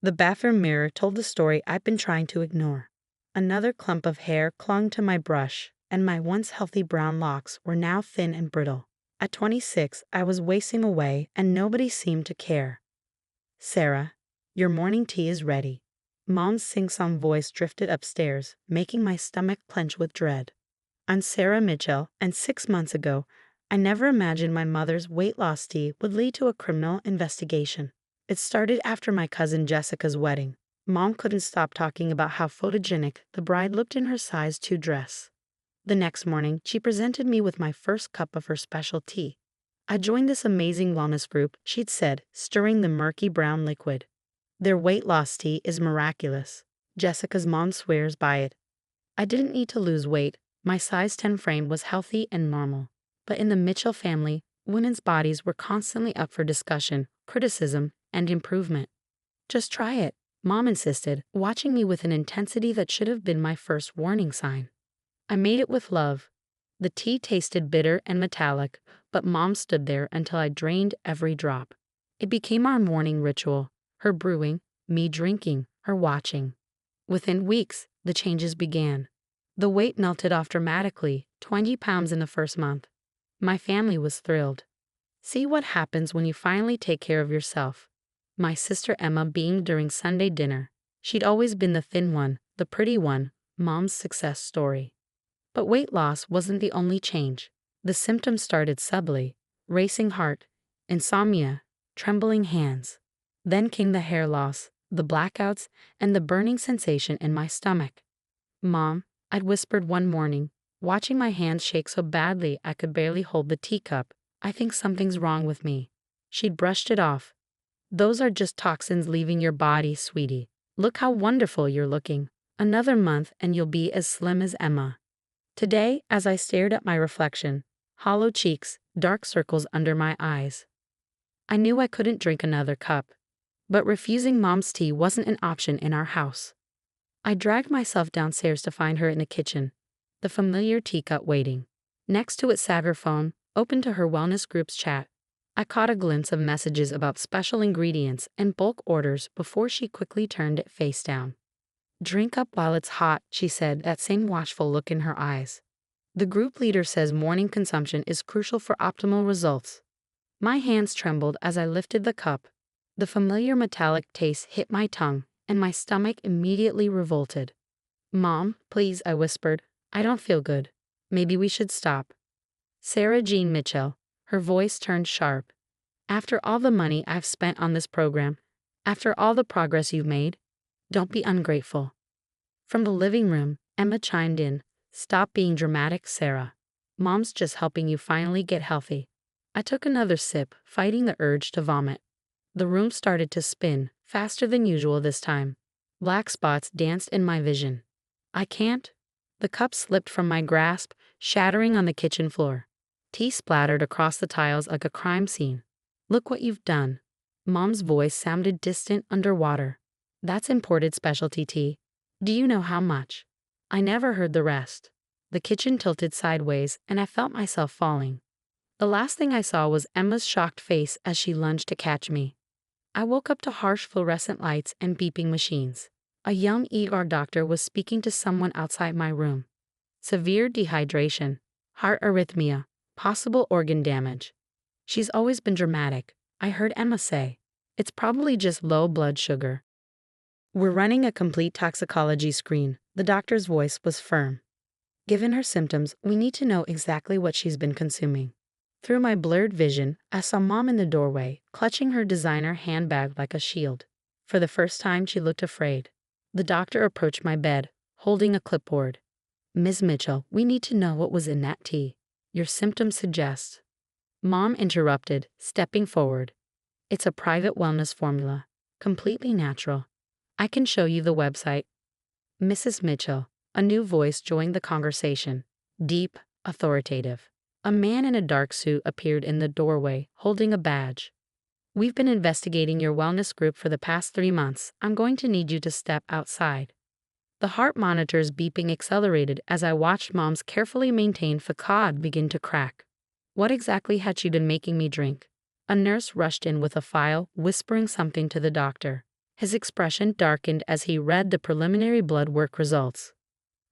The bathroom mirror told the story I'd been trying to ignore. Another clump of hair clung to my brush, and my once healthy brown locks were now thin and brittle. At 26, I was wasting away, and nobody seemed to care. "Sarah, your morning tea is ready." Mom's sing-song voice drifted upstairs, making my stomach clench with dread. I'm Sarah Mitchell, and 6 months ago, I never imagined my mother's weight loss tea would lead to a criminal investigation. It started after my cousin Jessica's wedding. Mom couldn't stop talking about how photogenic the bride looked in her size 2 dress. The next morning, she presented me with my first cup of her special tea. "I joined this amazing wellness group," she'd said, stirring the murky brown liquid. "Their weight loss tea is miraculous. Jessica's mom swears by it." I didn't need to lose weight. My size 10 frame was healthy and normal. But in the Mitchell family, women's bodies were constantly up for discussion, criticism, and improvement. "Just try it," Mom insisted, watching me with an intensity that should have been my first warning sign. I made it with love. The tea tasted bitter and metallic, but Mom stood there until I drained every drop. It became our morning ritual, her brewing, me drinking, her watching. Within weeks, the changes began. The weight melted off dramatically, 20 pounds in the first month. My family was thrilled. "See what happens when you finally take care of yourself." My sister Emma beamed during Sunday dinner. She'd always been the thin one, the pretty one, Mom's success story. But weight loss wasn't the only change. The symptoms started subtly: racing heart, insomnia, trembling hands. Then came the hair loss, the blackouts, and the burning sensation in my stomach. "Mom," I'd whispered one morning, watching my hands shake so badly I could barely hold the teacup, "I think something's wrong with me." She'd brushed it off. "Those are just toxins leaving your body, sweetie. Look how wonderful you're looking. Another month and you'll be as slim as Emma." Today, as I stared at my reflection, hollow cheeks, dark circles under my eyes, I knew I couldn't drink another cup. But refusing Mom's tea wasn't an option in our house. I dragged myself downstairs to find her in the kitchen, the familiar teacup waiting. Next to it sat her phone, open to her wellness group's chat. I caught a glimpse of messages about special ingredients and bulk orders before she quickly turned it face down. "Drink up while it's hot," she said, that same watchful look in her eyes. "The group leader says morning consumption is crucial for optimal results." My hands trembled as I lifted the cup. The familiar metallic taste hit my tongue, and my stomach immediately revolted. "Mom, please," I whispered. "I don't feel good. Maybe we should stop." Sarah Jean Mitchell, her voice turned sharp. "After all the money I've spent on this program, after all the progress you've made, don't be ungrateful." From the living room, Emma chimed in, "Stop being dramatic, Sarah. Mom's just helping you finally get healthy." I took another sip, fighting the urge to vomit. The room started to spin, faster than usual this time. Black spots danced in my vision. "I can't." The cup slipped from my grasp, shattering on the kitchen floor. Tea splattered across the tiles like a crime scene. "Look what you've done." Mom's voice sounded distant underwater. "That's imported specialty tea. Do you know how much?" I never heard the rest. The kitchen tilted sideways, and I felt myself falling. The last thing I saw was Emma's shocked face as she lunged to catch me. I woke up to harsh fluorescent lights and beeping machines. A young ER doctor was speaking to someone outside my room. "Severe dehydration, heart arrhythmia, possible organ damage." "She's always been dramatic," I heard Emma say. "It's probably just low blood sugar." "We're running a complete toxicology screen." The doctor's voice was firm. "Given her symptoms, we need to know exactly what she's been consuming." Through my blurred vision, I saw Mom in the doorway, clutching her designer handbag like a shield. For the first time, she looked afraid. The doctor approached my bed, holding a clipboard. "Ms. Mitchell, we need to know what was in that tea. Your symptoms suggest." Mom interrupted, stepping forward. "It's a private wellness formula, completely natural. I can show you the website." "Mrs. Mitchell," a new voice joined the conversation, deep, authoritative. A man in a dark suit appeared in the doorway, holding a badge. "We've been investigating your wellness group for the past 3 months. I'm going to need you to step outside." The heart monitor's beeping accelerated as I watched Mom's carefully maintained facade begin to crack. What exactly had she been making me drink? A nurse rushed in with a file, whispering something to the doctor. His expression darkened as he read the preliminary blood work results.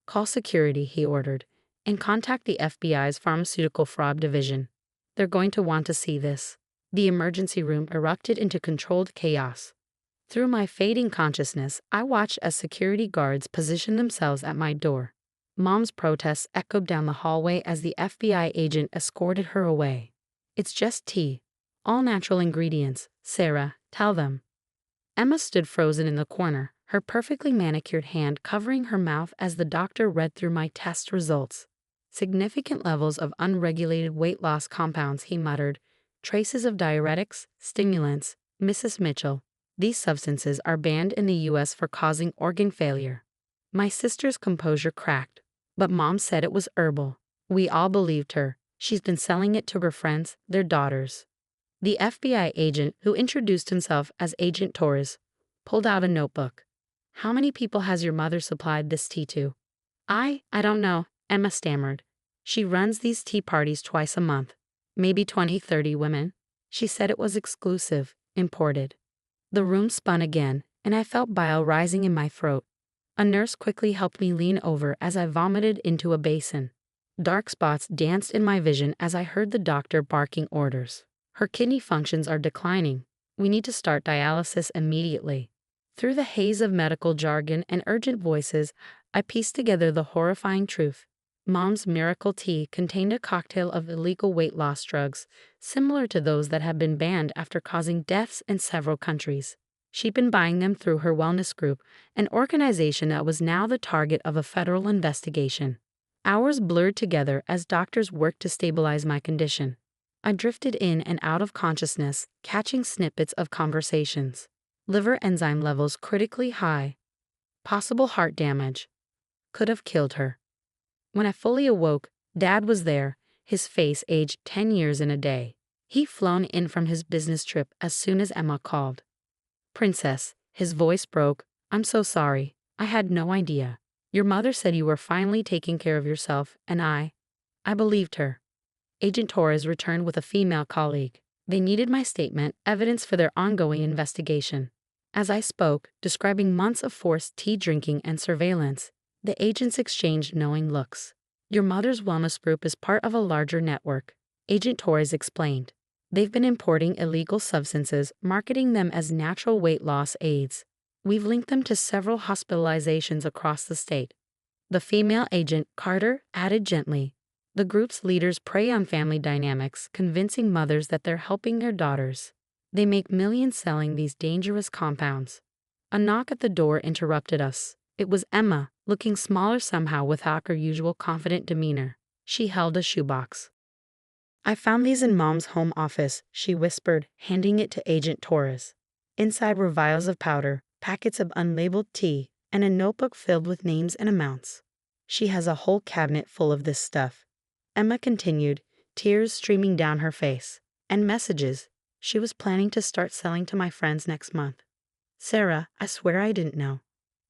"Call security," he ordered, "and contact the FBI's Pharmaceutical Fraud Division. They're going to want to see this." The emergency room erupted into controlled chaos. Through my fading consciousness, I watched as security guards positioned themselves at my door. Mom's protests echoed down the hallway as the FBI agent escorted her away. "It's just tea. All natural ingredients, Sarah, tell them." Emma stood frozen in the corner, her perfectly manicured hand covering her mouth as the doctor read through my test results. "Significant levels of unregulated weight loss compounds," he muttered. "Traces of diuretics, stimulants, Mrs. Mitchell. These substances are banned in the U.S. for causing organ failure." My sister's composure cracked, but Mom said it was herbal. We all believed her. She's been selling it to her friends, their daughters. The FBI agent, who introduced himself as Agent Torres, pulled out a notebook. "How many people has your mother supplied this tea to?" I don't know," Emma stammered. "She runs these tea parties twice a month. Maybe 20-30 women. She said it was exclusive, imported." The room spun again, and I felt bile rising in my throat. A nurse quickly helped me lean over as I vomited into a basin. Dark spots danced in my vision as I heard the doctor barking orders. "Her kidney functions are declining. We need to start dialysis immediately." Through the haze of medical jargon and urgent voices, I pieced together the horrifying truth. Mom's miracle tea contained a cocktail of illegal weight loss drugs, similar to those that had been banned after causing deaths in several countries. She'd been buying them through her wellness group, an organization that was now the target of a federal investigation. Hours blurred together as doctors worked to stabilize my condition. I drifted in and out of consciousness, catching snippets of conversations. Liver enzyme levels critically high. Possible heart damage. Could have killed her. When I fully awoke, Dad was there, his face aged 10 years in a day. He'd flown in from his business trip as soon as Emma called. "Princess," his voice broke, "I'm so sorry. I had no idea. Your mother said you were finally taking care of yourself, and I believed her." Agent Torres returned with a female colleague. They needed my statement, evidence for their ongoing investigation. As I spoke, describing months of forced tea drinking and surveillance, the agents exchanged knowing looks. "Your mother's wellness group is part of a larger network," Agent Torres explained. "They've been importing illegal substances, marketing them as natural weight loss aids. We've linked them to several hospitalizations across the state." The female agent, Carter, added gently, "The group's leaders prey on family dynamics, convincing mothers that they're helping their daughters. They make millions selling these dangerous compounds." A knock at the door interrupted us. It was Emma, looking smaller somehow without her usual confident demeanor. She held a shoebox. "I found these in Mom's home office," she whispered, handing it to Agent Torres. Inside were vials of powder, packets of unlabeled tea, and a notebook filled with names and amounts. "She has a whole cabinet full of this stuff," Emma continued, tears streaming down her face. "And messages. She was planning to start selling to my friends next month." "Sarah, I swear I didn't know.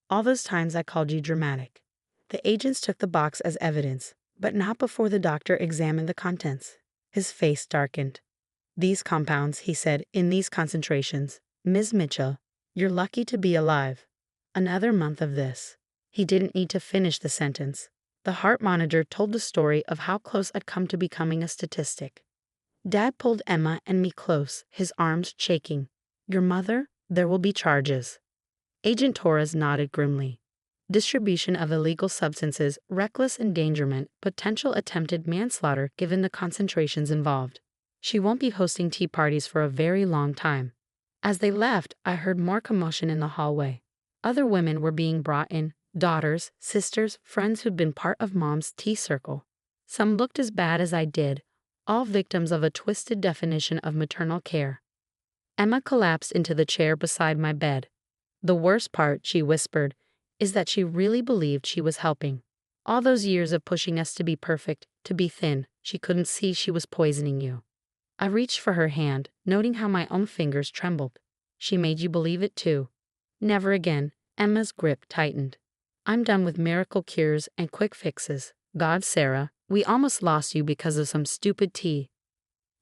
All those times I called you dramatic." The agents took the box as evidence, but not before the doctor examined the contents. His face darkened. "These compounds," he said, "in these concentrations. Ms. Mitchell, you're lucky to be alive. Another month of this." He didn't need to finish the sentence. The heart monitor told the story of how close I'd come to becoming a statistic. Dad pulled Emma and me close, his arms shaking. "Your mother? There will be charges." Agent Torres nodded grimly. "Distribution of illegal substances, reckless endangerment, potential attempted manslaughter given the concentrations involved. She won't be hosting tea parties for a very long time." As they left, I heard more commotion in the hallway. Other women were being brought in, daughters, sisters, friends who'd been part of Mom's tea circle. Some looked as bad as I did, all victims of a twisted definition of maternal care. Emma collapsed into the chair beside my bed. "The worst part," she whispered, "is that she really believed she was helping. All those years of pushing us to be perfect, to be thin, she couldn't see she was poisoning you." I reached for her hand, noting how my own fingers trembled. "She made you believe it too." "Never again." Emma's grip tightened. "I'm done with miracle cures and quick fixes. God, Sarah, we almost lost you because of some stupid tea."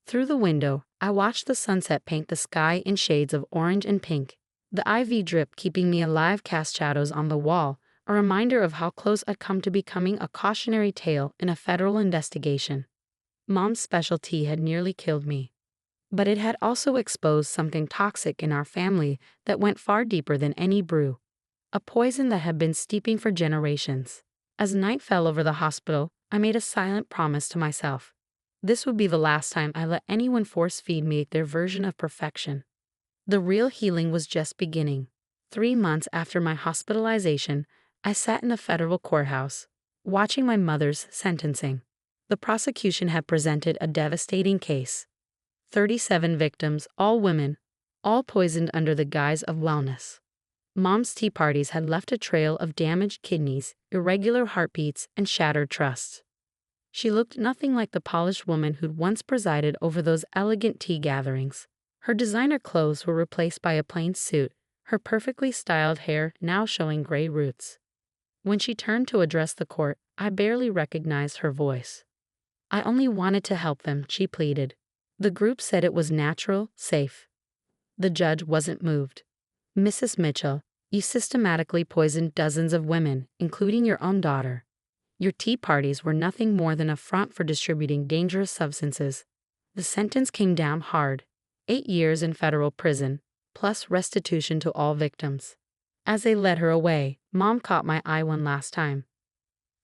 Through the window, I watched the sunset paint the sky in shades of orange and pink. The IV drip keeping me alive cast shadows on the wall, a reminder of how close I'd come to becoming a cautionary tale in a federal investigation. Mom's specialty had nearly killed me. But it had also exposed something toxic in our family that went far deeper than any brew. A poison that had been steeping for generations. As night fell over the hospital, I made a silent promise to myself. This would be the last time I let anyone force feed me their version of perfection. The real healing was just beginning. 3 months after my hospitalization, I sat in a federal courthouse, watching my mother's sentencing. The prosecution had presented a devastating case. 37 victims, all women, all poisoned under the guise of wellness. Mom's tea parties had left a trail of damaged kidneys, irregular heartbeats, and shattered trusts. She looked nothing like the polished woman who'd once presided over those elegant tea gatherings. Her designer clothes were replaced by a plain suit, her perfectly styled hair now showing gray roots. When she turned to address the court, I barely recognized her voice. "I only wanted to help them," she pleaded. The group said it was natural, safe. The judge wasn't moved. "Mrs. Mitchell, you systematically poisoned dozens of women, including your own daughter. Your tea parties were nothing more than a front for distributing dangerous substances." The sentence came down hard. 8 years in federal prison, plus restitution to all victims. As they led her away, Mom caught my eye one last time.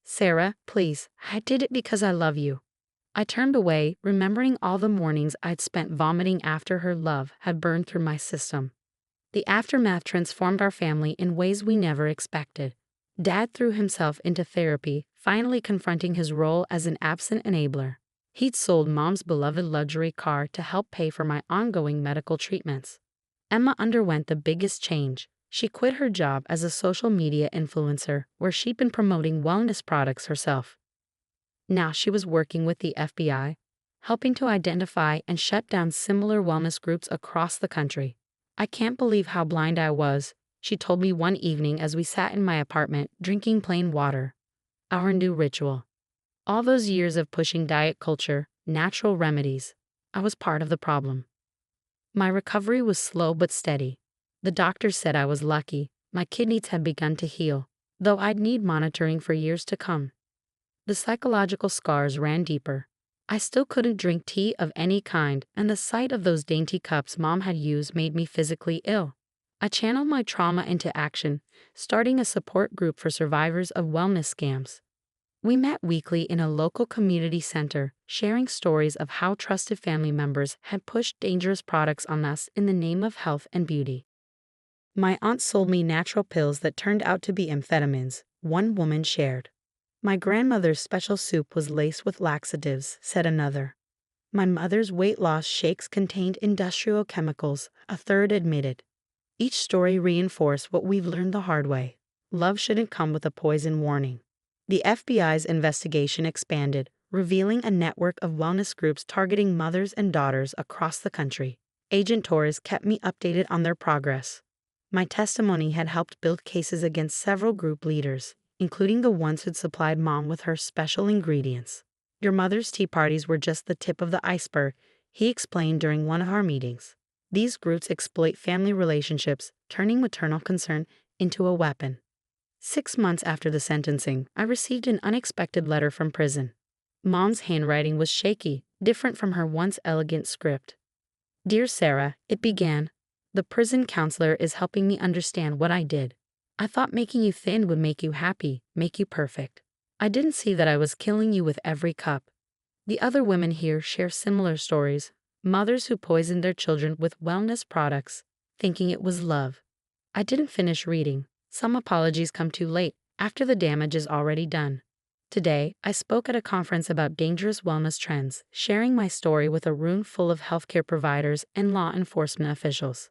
"Sarah, please, I did it because I love you." I turned away, remembering all the mornings I'd spent vomiting after her love had burned through my system. The aftermath transformed our family in ways we never expected. Dad threw himself into therapy, finally confronting his role as an absent enabler. He'd sold Mom's beloved luxury car to help pay for my ongoing medical treatments. Emma underwent the biggest change. She quit her job as a social media influencer, where she'd been promoting wellness products herself. Now she was working with the FBI, helping to identify and shut down similar wellness groups across the country. "I can't believe how blind I was," she told me one evening as we sat in my apartment drinking plain water. Our new ritual. All those years of pushing diet culture, natural remedies, I was part of the problem. My recovery was slow but steady. The doctors said I was lucky. My kidneys had begun to heal, though I'd need monitoring for years to come. The psychological scars ran deeper. I still couldn't drink tea of any kind, and the sight of those dainty cups Mom had used made me physically ill. I channeled my trauma into action, starting a support group for survivors of wellness scams. We met weekly in a local community center, sharing stories of how trusted family members had pushed dangerous products on us in the name of health and beauty. "My aunt sold me natural pills that turned out to be amphetamines," one woman shared. "My grandmother's special soup was laced with laxatives," said another. "My mother's weight loss shakes contained industrial chemicals," a third admitted. Each story reinforced what we've learned the hard way. Love shouldn't come with a poison warning. The FBI's investigation expanded, revealing a network of wellness groups targeting mothers and daughters across the country. Agent Torres kept me updated on their progress. My testimony had helped build cases against several group leaders, including the ones who'd supplied Mom with her special ingredients. "Your mother's tea parties were just the tip of the iceberg," he explained during one of our meetings. "These groups exploit family relationships, turning maternal concern into a weapon." 6 months after the sentencing, I received an unexpected letter from prison. Mom's handwriting was shaky, different from her once elegant script. "Dear Sarah," it began, "the prison counselor is helping me understand what I did. I thought making you thin would make you happy, make you perfect. I didn't see that I was killing you with every cup. The other women here share similar stories, mothers who poisoned their children with wellness products, thinking it was love." I didn't finish reading. Some apologies come too late, after the damage is already done. Today, I spoke at a conference about dangerous wellness trends, sharing my story with a room full of healthcare providers and law enforcement officials.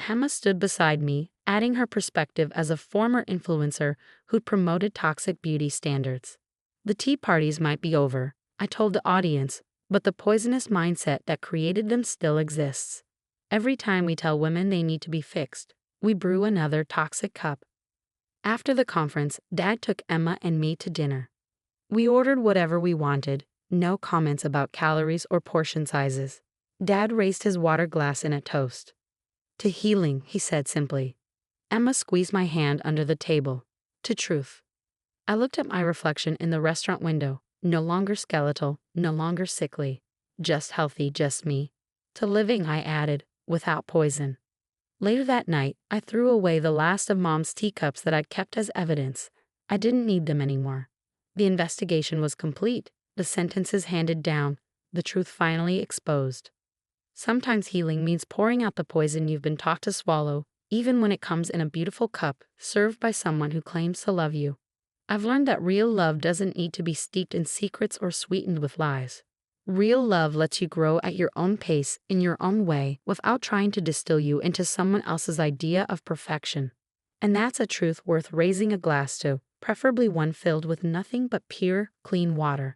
Emma stood beside me, adding her perspective as a former influencer who'd promoted toxic beauty standards. "The tea parties might be over," I told the audience, "but the poisonous mindset that created them still exists. Every time we tell women they need to be fixed, we brew another toxic cup." After the conference, Dad took Emma and me to dinner. We ordered whatever we wanted, no comments about calories or portion sizes. Dad raised his water glass in a toast. To healing, he said simply. Emma squeezed my hand under the table. To truth. I looked at my reflection in the restaurant window, no longer skeletal, no longer sickly. Just healthy, just me. To living, I added, without poison. Later that night, I threw away the last of Mom's teacups that I'd kept as evidence. I didn't need them anymore. The investigation was complete, the sentences handed down, the truth finally exposed. Sometimes healing means pouring out the poison you've been taught to swallow, even when it comes in a beautiful cup, served by someone who claims to love you. I've learned that real love doesn't need to be steeped in secrets or sweetened with lies. Real love lets you grow at your own pace, in your own way, without trying to distill you into someone else's idea of perfection. And that's a truth worth raising a glass to, preferably one filled with nothing but pure, clean water.